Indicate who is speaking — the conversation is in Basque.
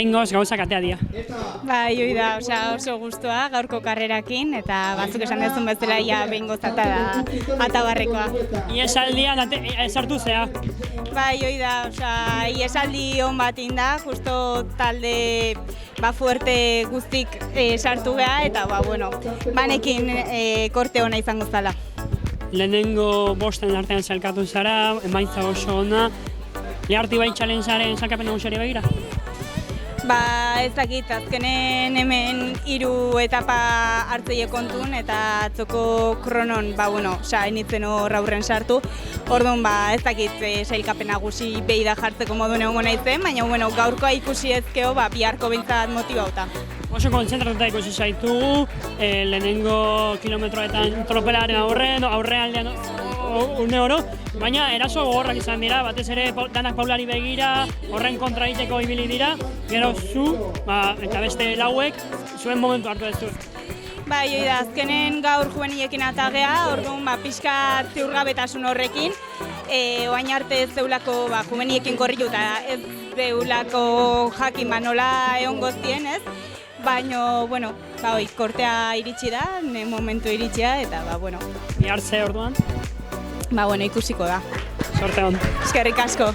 Speaker 1: behingoz gauzak atea dira.
Speaker 2: Bai, hoi da, oso gustua gaurko karrerakin, eta batzuk esan dezun bezala ja behingoz atabarrekoa.
Speaker 1: Iesaldian sartu zea.
Speaker 2: Bai, hoi da, iesaldi hon bat inda, justo talde fuerte guztik sartu geha, eta banekin korte hona izango zala.
Speaker 1: Lehenengo bosten artean zelkatu zara, emaitza oso ona. Leharti bai txalenzaren zalkapen nagusiari begira?
Speaker 2: Ez dakit, azkenen hemen 3 etapa hartzeie kontun eta atzoko kronon, enitzen hor aurren sartu. Orduan, ez dakit sailkapen nagusi behi da jartzeko moduen egongo naizen, baina gaurkoa ikusi ezkeo biharko behintzat motibauta.
Speaker 1: Oso kontzentratuta ikusi zaitugu, lehenengo kilometroetan tropelaren aurrealdean une oro, baina eraso gogorrak izan dira, batez ere danak Paulari begira, horren kontra egiteko ibili dira, gero zu eta beste lauek zuen momentu hartu ez zuen.
Speaker 2: Bai, hoi da, azkenen gaur juvenillekin atagea, orduan pixka ziurgabetasun horrekin, oain arte ez zeulako juvenillekin korritu eta ez zeulako jakin nola egon goztien, ez? Baina, kortea iritsi da, momentu iritsia, eta,
Speaker 1: Bihar ze orduan?
Speaker 2: Ikusiko da.
Speaker 1: Sorte hon.
Speaker 2: Eskerrik asko.